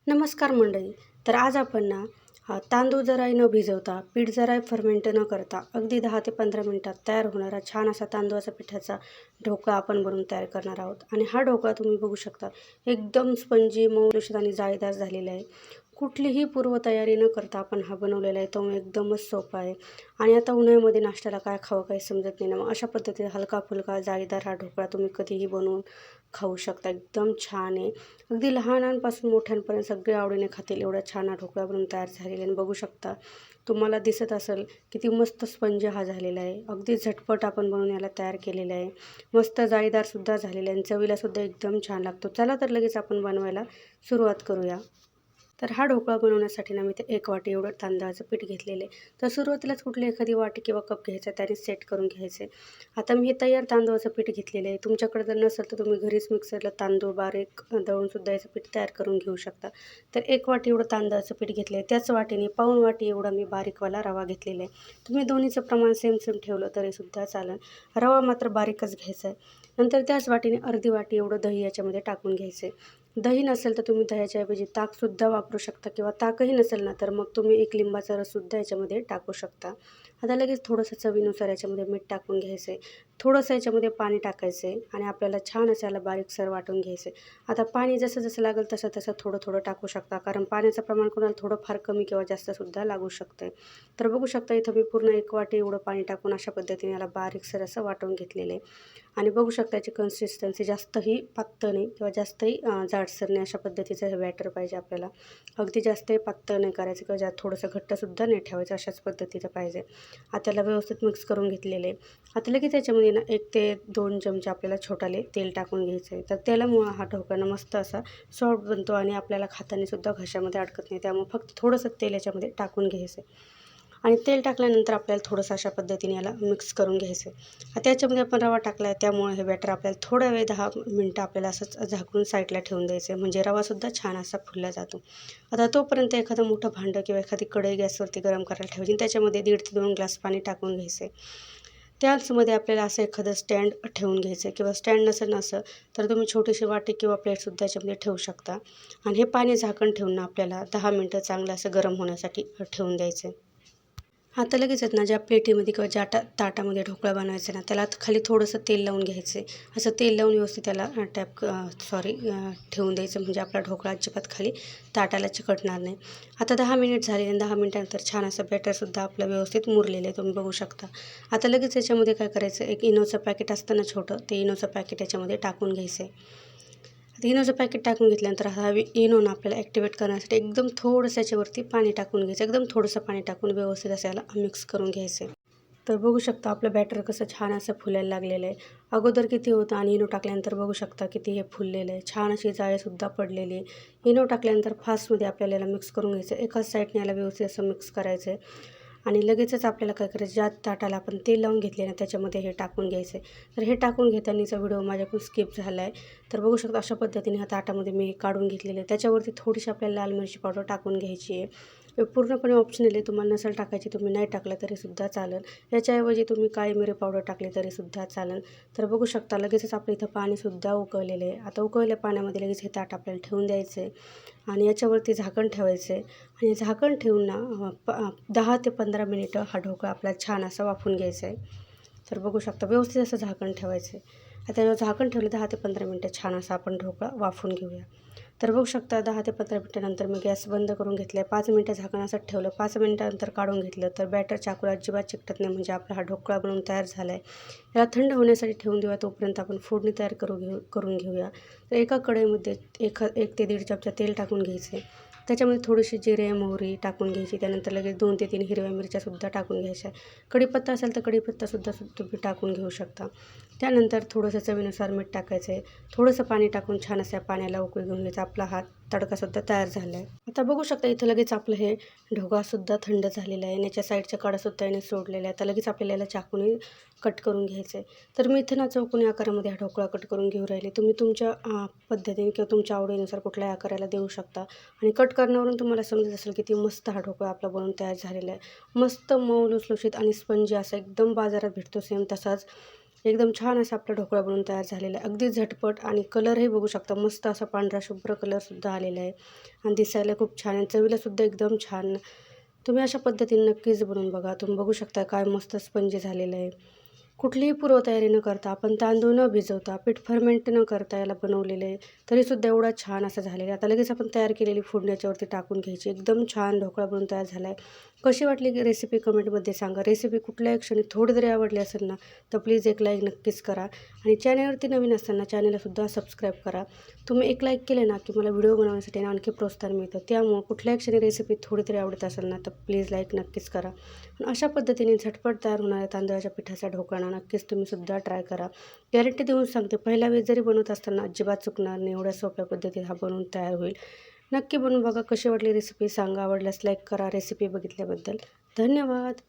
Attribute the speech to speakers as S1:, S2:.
S1: नमस्कार मंडळी. तर आज आपण तांदूळ जराही न भिजवता, पीठ जराही फर्मेंट न करता अगदी 10 ते 15 मिनिटात तयार होणारा छान असा तांदूळाचा पिठाचा ढोकळा आपण बनवून तयार करणार आहोत. आणि हा ढोकळा तुम्ही बघू शकता एकदम स्पंजी, मऊसूत आणि जाळीदार झालेला आहे. कुठलीही पूर्वतयारी न करता आपण हा बनवलेला आहे, तो एकदमच सोपा आहे. आणि आता उन्हाळ्यामध्ये नाश्त्याला काय खावं काही समजत नाही ना, मग अशा पद्धतीने हलका-फुलका जाळीदार हा ढोकळा तुम्ही कधीही बनवून खाऊ शकता. एकदम छान आहे. अगदी लहानांपासून मोठ्यांपर्यंत सगळे आवडीने खातील एवढा छान हा ढोकळा बनवून तयार झालेला आहे. आणि बघू शकता, तुम्हाला दिसत असेल किती मस्त स्पंज हा झालेला आहे. अगदी झटपट आपण बनवून याला तयार केलेला आहे. मस्त जाळीदारसुद्धा झालेला आहे आणि चवीलासुद्धा एकदम छान लागतो. चला तर लगेच आपण बनवायला सुरुवात करूया. तर हा ढोकळा बनवण्यासाठी ना मी ते 1 वाटी एवढं तांदळाचं पीठ घेतलेलं आहे. तर सुरुवातीलाच कुठली एखादी वाटी किंवा कप घ्यायचा, त्याने सेट करून घ्यायचे. आता मी हे तयार तांदूळाचं पीठ घेतलेलं आहे. तुमच्याकडे जर नसेल तर तुम्ही घरीच मिक्सरला तांदूळ बारीक दळूनसुद्धा याचं पीठ तयार करून घेऊ शकता. तर 1 वाटी एवढं तांदळाचं पीठ घेतलं आहे. त्याच वाटीने पाऊण वाटी एवढा मी बारीकवाला रवा घेतलेला आहे. तुम्ही दोन्हीचं प्रमाण सेम ठेवलं तरीसुद्धा चालेल. रवा मात्र बारीकच घ्यायचा आहे. नंतर त्याच वाटीने अर्धी वाटी एवढं दही याच्यामध्ये टाकून घ्यायचं आहे. दही नसेल तर तुम्ही दह्याच्या ऐवजी ताकसुद्धा वापरू शकता किंवा ताकही नसेल ना तर मग तुम्ही 1 लिंबाचा रससुद्धा याच्यामध्ये टाकू शकता. आता लगेच थोडंसं चवीनुसार याच्यामध्ये मीठ टाकून घ्यायचं आहे. थोडंसं याच्यामध्ये पाणी टाकायचं आहे आणि आपल्याला छान असं याला बारीकसर वाटून घ्यायचं आहे. आता पाणी जसं जसं लागेल तसं तसं थोडं थोडं टाकू शकता, कारण पाण्याचं प्रमाण कोणाला थोडंफार कमी किंवा जास्तसुद्धा लागू शकतं. तर बघू शकता इथं मी पूर्ण 1 वाटी एवढं पाणी टाकून अशा पद्धतीने याला बारीकसर असं वाटून घेतलेलं आहे. आणि बघू शकता याची कन्सिस्टन्सी जास्तही पातळ नाही किंवा जास्तही जाडसर नाही, अशा पद्धतीचं हे बॅटर पाहिजे आपल्याला. अगदी जास्तही पातळ नाही करायचं किंवा थोडंसं घट्टसुद्धा नाही ठेवायचं, अशाच पद्धतीचं पाहिजे. आता त्याला व्यवस्थित मिक्स करून घेतलेले आहे. आता लगेच त्याच्यामध्ये ना 1 ते 2 चमचे आपल्याला छोटाले तेल टाकून घ्यायचं आहे. तर तेलामुळं हा ढोकळा मस्त असा सॉफ्ट बनतो आणि आपल्याला खातानासुद्धा घशामध्ये अडकत नाही. त्यामुळे फक्त थोडंसं तेल याच्यामध्ये टाकून घ्यायचं आहे. आणि तेल टाकल्यानंतर आपल्याला थोडंसं अशा पद्धतीने याला मिक्स करून घ्यायचं आहे. आता याच्यामध्ये आपण रवा टाकला आहे, त्यामुळे हे बॅटर आपल्याला थोडा वेळ 10 मिनटं आपल्याला असंच झाकून साईडला ठेवून द्यायचं आहे, म्हणजे रवासुद्धा छान असा फुलला जातो. आता तोपर्यंत एखादं मोठं भांडं किंवा एखादी कढई गॅसवरती गरम करायला ठेवायची. त्याच्यामध्ये 1.5 ते 2 ग्लास पाणी टाकून घ्यायचं आहे. त्याचमध्ये आपल्याला असं एखादं स्टँड ठेवून घ्यायचं आहे किंवा स्टँड नसेल तर तुम्ही छोटीशी वाटी किंवा प्लेटसुद्धा याच्यामध्ये ठेवू शकता. आणि हे पाणी झाकण ठेवून आपल्याला 10 मिनटं चांगलं असं गरम होण्यासाठी ठेवून द्यायचं आहे. आता लगेच आहेत ना, ज्या प्लेटीमध्ये किंवा ज्या ताटामध्ये ढोकळा बनवायचा ना, त्याला खाली थोडंसं तेल लावून घ्यायचं आहे. असं तेल लावून व्यवस्थित त्याला ठेवून द्यायचं, म्हणजे आपला ढोकळा अजिबात खाली ताटाला चिकटणार नाही. आता 10 मिनिट झाले आणि 10 मिनिटानंतर छान असं बॅटरसुद्धा आपलं व्यवस्थित मुरलेलं आहे, तुम्ही बघू शकता. आता लगेच याच्यामध्ये काय करायचं, एक इनोचं पॅकेट असतं ना छोटं, ते इनोचं पॅकेट याच्यामध्ये टाकून घ्यायचं आहे. आता इनोचं पॅकेट टाकून घेतल्यानंतर हा इनो ना आपल्याला ॲक्टिवेट करण्यासाठी एकदम थोडंसं याच्यावरती पाणी टाकून घ्यायचं. एकदम थोडंसं पाणी टाकून व्यवस्थित असं याला मिक्स करून घ्यायचं आहे. तर बघू शकता आपलं बॅटर कसं छान असं फुलायला लागलेलं आहे. अगोदर किती होतं आणि इनो टाकल्यानंतर बघू शकता किती हे फुललेलं आहे. छान अशी जाळीसुद्धा पडलेली आहे. इनो टाकल्यानंतर फास्टमध्ये आपल्याला याला मिक्स करून घ्यायचं आहे. एकाच साईडने याला व्यवस्थित असं मिक्स करायचं आहे. आणि लगेचच आपल्याला काय करायचं, ज्या ताटाला आपण तेल लावून घेतले ना त्याच्यामध्ये हे टाकून घ्यायचं आहे. तर हे टाकून घेतानाचा व्हिडिओ माझ्याकडून स्किप झाला आहे. तर बघू शकता अशा पद्धतीने ह्या ताटामध्ये मी हे काढून घेतलेलं आहे. त्याच्यावरती थोडीशी आपल्याला लाल मिरची पावडर टाकून घ्यायची आहे. हे पूर्णपणे ऑप्शनल आहे, तुम्हाला नसेल टाकायची तुम्ही नाही टाकलं तरीसुद्धा चालेल. याच्याऐवजी तुम्ही काळी मिरी पावडर टाकली तरीसुद्धा चालेल. तर बघू शकता लगेचच आपलं इथं पाणीसुद्धा उकळलेलं आहे. आता उकळलेल्या पाण्यामध्ये लगेच हे ताट आपल्याला ठेवून द्यायचं आहे आणि याच्यावरती झाकण ठेवायचं आहे. आणि झाकण ठेवून ना 10 ते 15 मिनिटं हा ढोकळा आपला छान असा वाफून घ्यायचा आहे. तर बघू शकता व्यवस्थित असं झाकण ठेवायचं आहे. आता झाकण ठेवलं 10 ते 15 मिनटं छान असा आपण ढोकळा वाफून घेऊया. तर बघू शकता 10 ते 15 मिनटानंतर मी गॅस बंद करून घेतला आहे. 5 मिनटं झाकण असं ठेवलं. 5 मिनटानंतर काढून घेतलं तर बॅटर चाकूला अजिबात चिकटत नाही, म्हणजे आपला हा ढोकळा बनवून तयार झाला आहे. याला थंड होण्यासाठी ठेवून देऊया, तोपर्यंत आपण फोडणी तयार करून घेऊया. तर एका कढईमध्ये 1 ते 1.5 चमचा तेल टाकून घ्यायचे. त्याच्यामध्ये थोडीशी जिरे, मोहरी टाकून घ्यायची. त्यानंतर लगेच 2 ते 3 हिरव्या मिरच्यासुद्धा टाकून घ्यायच्या. कढीपत्ता असेल तर कढीपत्तासुद्धा तुम्ही टाकून घेऊ शकता. त्यानंतर थोडंसं चवीनुसार मीठ टाकायचं आहे. थोडंसं पाणी टाकून छान अशा पाण्याला उकळी घेऊन घ्यायचा. आपला हा तडकासुद्धा तयार झाला आहे. आता बघू शकता इथं लगेच आपलं हे ढोकळासुद्धा थंड झालेला आहे आणि याच्या साईडच्या कडासुद्धा याने सोडलेल्या आहे. आता लगेच आपल्याला याला चाकूने कट करून घ्यायचं आहे. तर मी इथं ना चौकोनी आकारामध्ये हा ढोकळा कट करून घेऊ राहिले. तुम्ही तुमच्या पद्धतीने किंवा तुमच्या आवडीनुसार कुठल्याही आकाराला देऊ शकता. आणि कट करण्यावरून तुम्हाला समजत असेल किती मस्त हा ढोकळा आपला बनवून तयार झालेला आहे. मस्त मऊ लुसलुशीत आणि स्पंजी असा एकदम बाजारात भेटतो सेम तसाच एकदम छान असा आपला ढोकळा बनवून तयार झालेला आहे. अगदी झटपट आणि कलरही बघू शकता मस्त असा पांढरा शुभ्र कलरसुद्धा आलेला आहे आणि दिसायला खूप छान आहे. चवीलासुद्धा एकदम छान. तुम्ही अशा पद्धतीने नक्कीच बनवून बघा. तुम्ही बघू शकता काय मस्त स्पंजी झालेलं आहे. कुठलीही पूर्वतयारी न करता आपण तांदूळ न भिजवता पीठ फर्मेंट न करता याला बनवलेलं आहे तरीसुद्धा एवढा छान असं झालेलं आहे. आता लगेच आपण तयार केलेली फोडणी याच्यावरती टाकून घ्यायची. एकदम छान ढोकळा बनून तयार झाला आहे. कशी वाटली की रेसिपी कमेंटमध्ये सांगा. रेसिपी कुठल्याही क्षणी थोडी जरी आवडली असेल ना तर प्लीज एक लाईक नक्कीच करा आणि चॅनलवरती नवीन असताना चॅनललासुद्धा सबस्क्राईब करा. तुम्ही एक लाईक केले ना की मला व्हिडिओ बनवण्यासाठी आणखी प्रोत्साहन मिळतं. त्यामुळं कुठल्याही क्षणी रेसिपी थोडी तरी आवडत असेल ना तर प्लीज लाईक नक्कीच करा. अशा पद्धतीने झटपट तयार होणाऱ्या तांदळाच्या पिठाचा ढोकळा नक्कीच तुम्हीसुद्धा ट्राय करा. गॅरंटी देऊन सांगते पहिल्या वेळेस जरी बनवत असताना अजिबात चुकणार नाही. एवढ्या सोप्या पद्धतीत हा बनवून तयार होईल. नक्की बनवून बघा. कशी वाटली रेसिपी सांगा. आवडल्यास लाईक करा. रेसिपी बघितल्याबद्दल धन्यवाद.